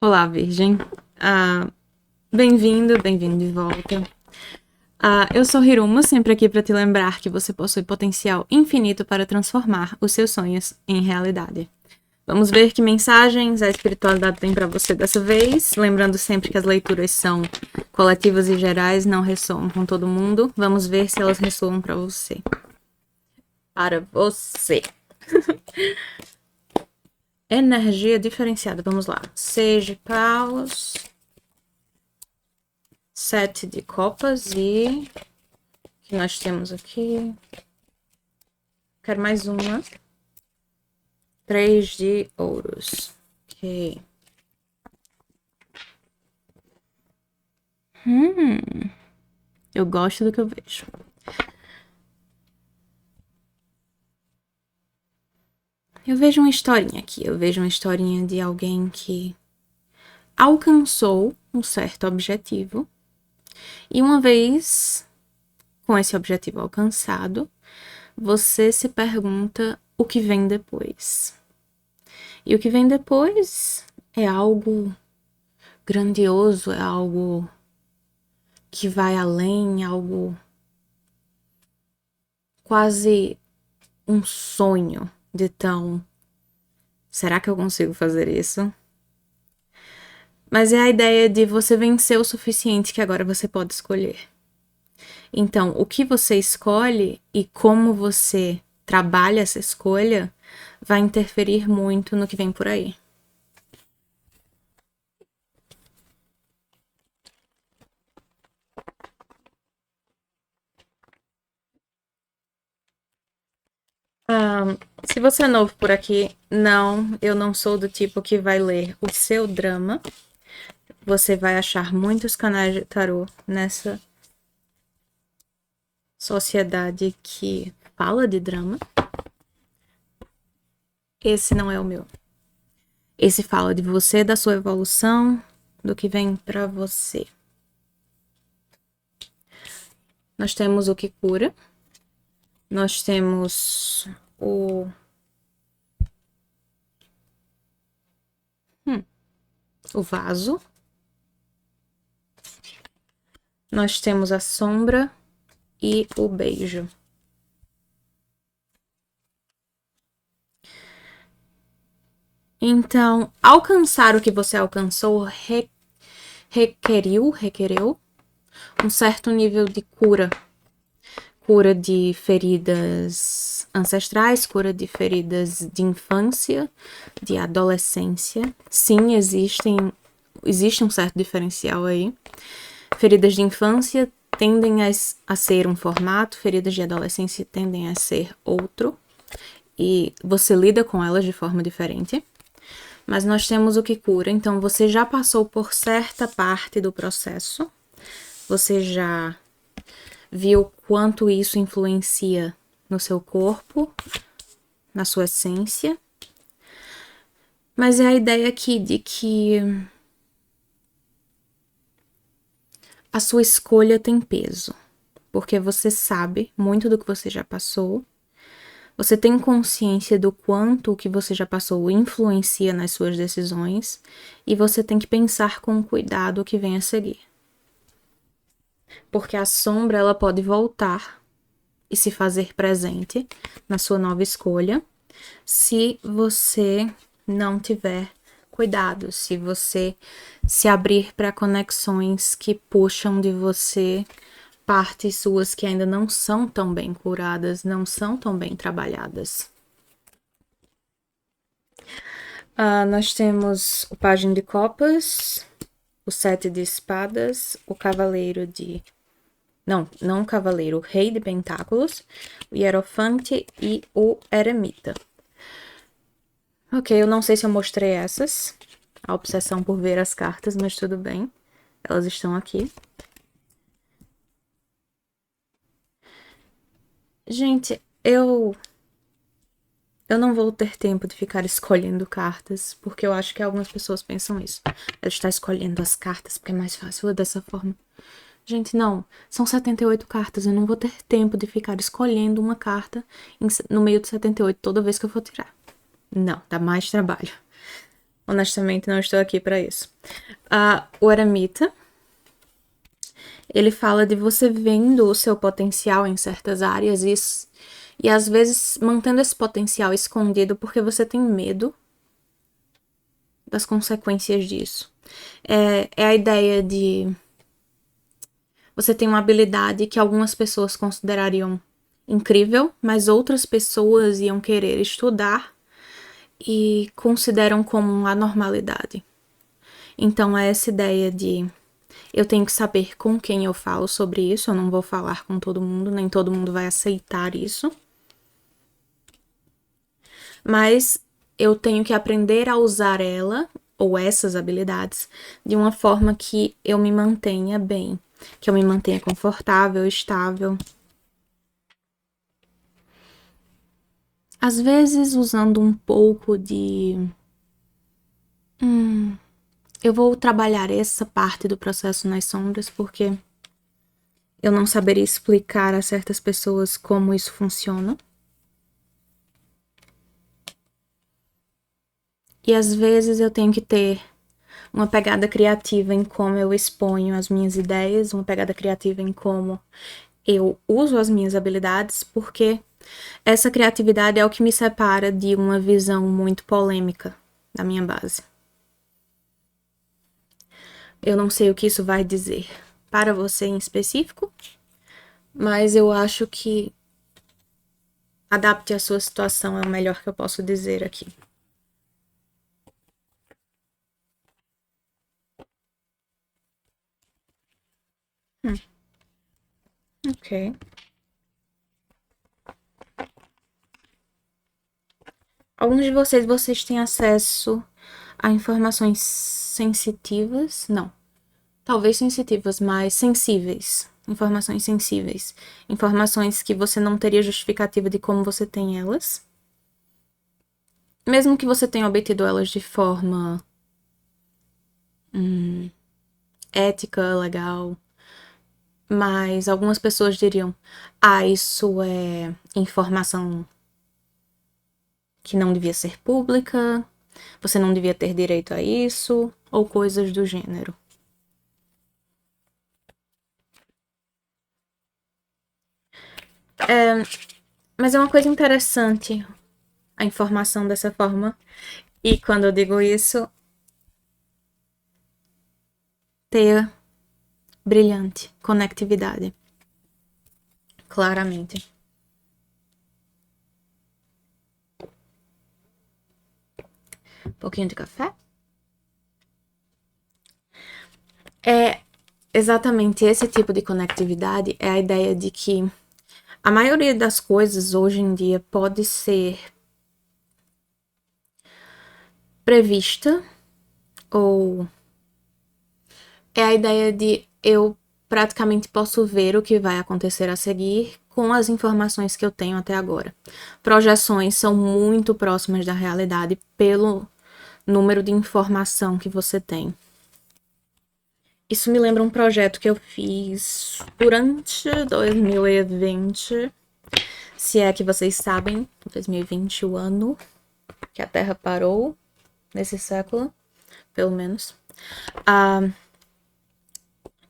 Olá, Virgem. Bem-vindo, bem-vindo de volta. Eu sou Hiruma, sempre aqui para te lembrar que você possui potencial infinito para transformar os seus sonhos em realidade. Vamos ver que mensagens a espiritualidade tem para você dessa vez. Lembrando sempre que as leituras são coletivas e gerais, não ressoam com todo mundo. Vamos ver se elas ressoam para você. Para você. Energia diferenciada, vamos lá. Seja paus. 7 de copas e... o que nós temos aqui? Quero mais uma. 3 de ouros. Ok. Eu gosto do que eu vejo. Eu vejo uma historinha aqui. Eu vejo uma historinha de alguém que alcançou um certo objetivo. E uma vez com esse objetivo alcançado, você se pergunta o que vem depois. E o que vem depois é algo grandioso, é algo que vai além, algo quase um sonho de tão... será que eu consigo fazer isso? Mas é a ideia de você vencer o suficiente que agora você pode escolher. Então, o que você escolhe e como você trabalha essa escolha vai interferir muito no que vem por aí. Se você é novo por aqui, não, eu não sou do tipo que vai ler o seu drama. Você vai achar muitos canais de tarô nessa sociedade que fala de drama. Esse não é o meu. Esse fala de você, da sua evolução, do que vem pra você. Nós temos o que cura. Nós temos o vaso. Nós temos a sombra e o beijo. Então, alcançar o que você alcançou requereu um certo nível de cura. Cura de feridas ancestrais, cura de feridas de infância, de adolescência. Sim, existe um certo diferencial aí. Feridas de infância tendem a ser um formato, feridas de adolescência tendem a ser outro. E você lida com elas de forma diferente. Mas nós temos o que cura, então você já passou por certa parte do processo, você já viu quanto isso influencia no seu corpo, na sua essência. Mas é a ideia aqui de que a sua escolha tem peso, porque você sabe muito do que você já passou, você tem consciência do quanto o que você já passou influencia nas suas decisões e você tem que pensar com cuidado o que vem a seguir. Porque a sombra ela pode voltar e se fazer presente na sua nova escolha se você não tiver cuidado, se você se abrir para conexões que puxam de você partes suas que ainda não são tão bem curadas, não são tão bem trabalhadas. Nós temos o pajem de copas, o 7 de espadas, o cavaleiro de... não o cavaleiro, o rei de pentáculos, o hierofante e o eremita. Ok, eu não sei se eu mostrei essas, a obsessão por ver as cartas, mas tudo bem, elas estão aqui. Gente, eu não vou ter tempo de ficar escolhendo cartas, porque eu acho que algumas pessoas pensam isso. Ela está escolhendo as cartas porque é mais fácil dessa forma. Gente, não. São 78 cartas. Eu não vou ter tempo de ficar escolhendo uma carta no meio de 78 toda vez que eu for tirar. Não, dá mais trabalho. Honestamente, não estou aqui para isso. O eremita, ele fala de você vendo o seu potencial em certas áreas e às vezes mantendo esse potencial escondido porque você tem medo das consequências disso. É a ideia de você tem uma habilidade que algumas pessoas considerariam incrível, mas outras pessoas iam querer estudar e consideram como uma anormalidade. Então é essa ideia de eu tenho que saber com quem eu falo sobre isso, eu não vou falar com todo mundo, nem todo mundo vai aceitar isso. Mas eu tenho que aprender a usar ela, ou essas habilidades, de uma forma que eu me mantenha bem, que eu me mantenha confortável, estável. Às vezes usando um pouco de. Eu vou trabalhar essa parte do processo nas sombras porque eu não saberia explicar a certas pessoas como isso funciona. E às vezes eu tenho que ter uma pegada criativa em como eu exponho as minhas ideias, uma pegada criativa em como eu uso as minhas habilidades, porque essa criatividade é o que me separa de uma visão muito polêmica da minha base. Eu não sei o que isso vai dizer para você em específico, mas eu acho que adapte a sua situação é o melhor que eu posso dizer aqui. Ok. Alguns de vocês têm acesso a informações sensitivas? Não. Talvez sensitivas, mas sensíveis. Informações sensíveis. Informações que você não teria justificativa de como você tem elas. Mesmo que você tenha obtido elas de forma ética, legal. Mas algumas pessoas diriam: isso é informação que não devia ser pública, você não devia ter direito a isso, ou coisas do gênero. Mas é uma coisa interessante a informação dessa forma. E quando eu digo isso, ter brilhante, conectividade. Claramente. Um pouquinho de café. É exatamente esse tipo de conectividade, é a ideia de que a maioria das coisas hoje em dia pode ser prevista ou é a ideia de eu praticamente posso ver o que vai acontecer a seguir com as informações que eu tenho até agora. Projeções são muito próximas da realidade pelo número de informação que você tem. Isso me lembra um projeto que eu fiz durante 2020, se é que vocês sabem, 2020, o ano que a Terra parou nesse século, pelo menos,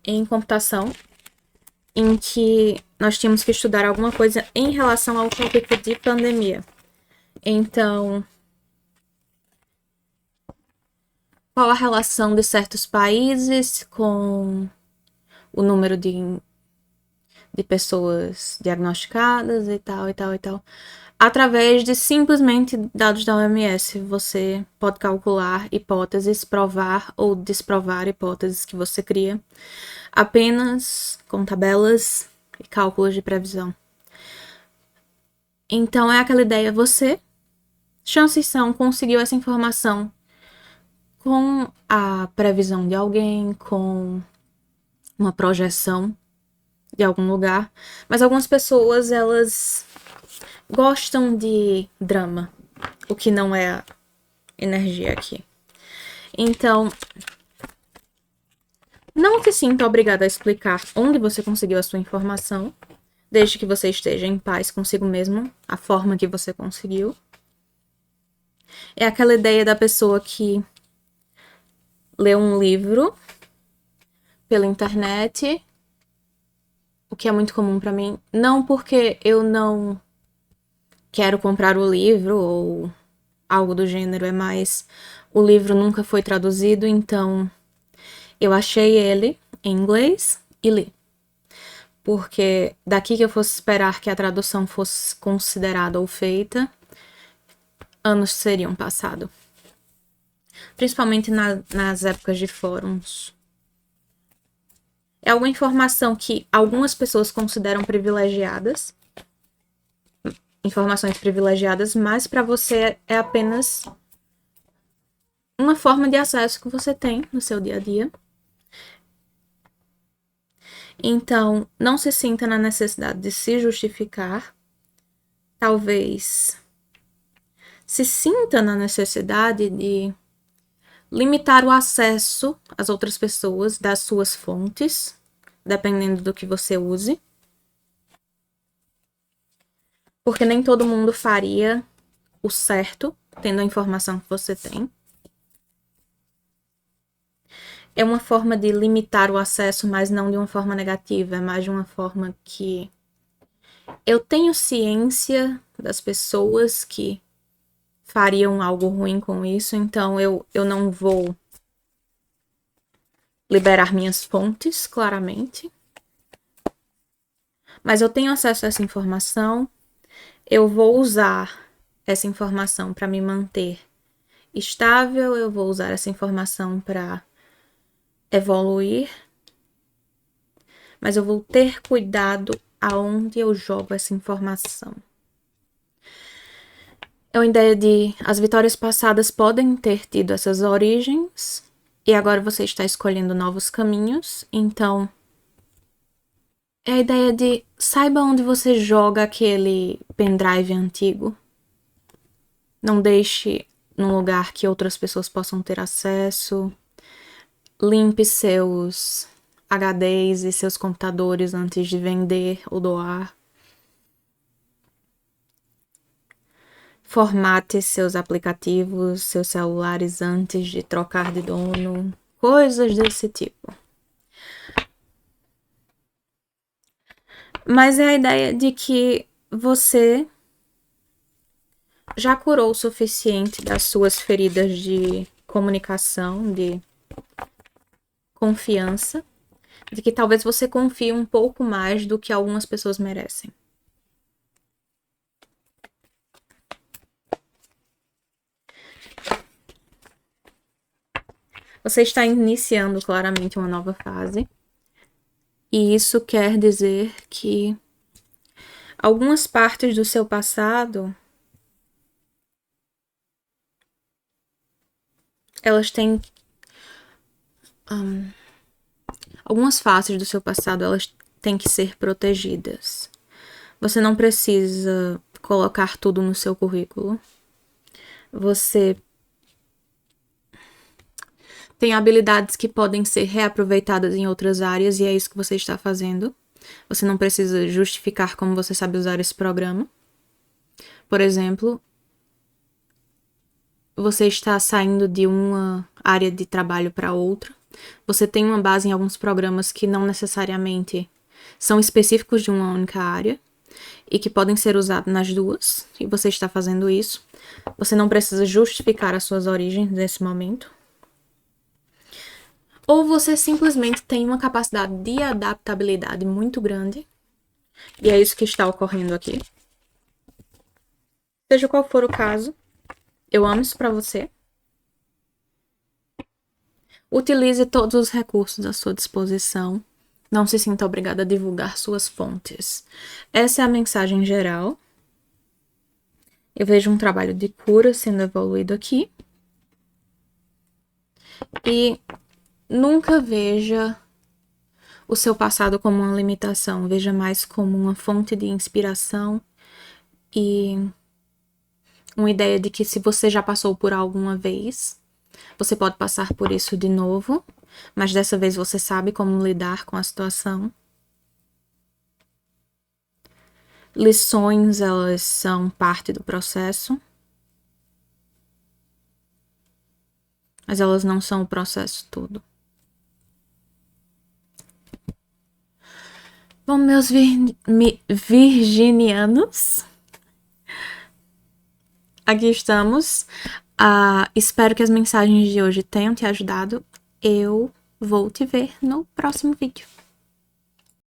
em computação, em que nós tínhamos que estudar alguma coisa em relação ao tópico de pandemia. Então, qual a relação de certos países com o número de pessoas diagnosticadas e tal, e tal, e tal. Através de simplesmente dados da OMS, você pode calcular hipóteses, provar ou desprovar hipóteses que você cria, apenas com tabelas e cálculos de previsão. Então é aquela ideia, chances são, conseguiu essa informação com a previsão de alguém, com uma projeção de algum lugar, mas algumas pessoas, elas gostam de drama, o que não é a energia aqui. Então, não se sinta obrigada a explicar onde você conseguiu a sua informação, desde que você esteja em paz consigo mesmo, a forma que você conseguiu. É aquela ideia da pessoa que ler um livro pela internet, o que é muito comum para mim, não porque eu não quero comprar o livro ou algo do gênero, é mais o livro nunca foi traduzido, então eu achei ele em inglês e li. Porque daqui que eu fosse esperar que a tradução fosse considerada ou feita, anos seriam passado. Principalmente nas épocas de fóruns. É alguma informação que algumas pessoas consideram privilegiadas, informações privilegiadas, mas para você é apenas uma forma de acesso que você tem no seu dia a dia. Então, não se sinta na necessidade de se justificar. Talvez se sinta na necessidade de limitar o acesso às outras pessoas das suas fontes, dependendo do que você use. Porque nem todo mundo faria o certo, tendo a informação que você tem. É uma forma de limitar o acesso, mas não de uma forma negativa, é mais de uma forma que eu tenho ciência das pessoas que fariam algo ruim com isso, então eu não vou liberar minhas fontes, claramente. Mas eu tenho acesso a essa informação, eu vou usar essa informação para me manter estável, eu vou usar essa informação para evoluir, mas eu vou ter cuidado aonde eu jogo essa informação. É uma ideia de as vitórias passadas podem ter tido essas origens e agora você está escolhendo novos caminhos, então é a ideia de saiba onde você joga aquele pendrive antigo. Não deixe num lugar que outras pessoas possam ter acesso. Limpe seus HDs e seus computadores antes de vender ou doar. Formate seus aplicativos, seus celulares antes de trocar de dono. Coisas desse tipo. Mas é a ideia de que você já curou o suficiente das suas feridas de comunicação, de confiança, de que talvez você confie um pouco mais do que algumas pessoas merecem. Você está iniciando claramente uma nova fase. E isso quer dizer que algumas partes do seu passado elas têm algumas faces do seu passado elas têm que ser protegidas. Você não precisa colocar tudo no seu currículo. Você tem habilidades que podem ser reaproveitadas em outras áreas e é isso que você está fazendo. Você não precisa justificar como você sabe usar esse programa. Por exemplo, você está saindo de uma área de trabalho para outra. Você tem uma base em alguns programas que não necessariamente são específicos de uma única área e que podem ser usados nas duas, e você está fazendo isso. Você não precisa justificar as suas origens nesse momento. Ou você simplesmente tem uma capacidade de adaptabilidade muito grande, e é isso que está ocorrendo aqui. Seja qual for o caso, eu amo isso pra você. Utilize todos os recursos à sua disposição. Não se sinta obrigada a divulgar suas fontes. Essa é a mensagem geral. Eu vejo um trabalho de cura sendo evoluído aqui. E nunca veja o seu passado como uma limitação. Veja mais como uma fonte de inspiração e uma ideia de que se você já passou por alguma vez, você pode passar por isso de novo, mas dessa vez você sabe como lidar com a situação. Lições, elas são parte do processo. Mas elas não são o processo todo. Bom, meus virginianos, aqui estamos. Espero que as mensagens de hoje tenham te ajudado. Eu vou te ver no próximo vídeo.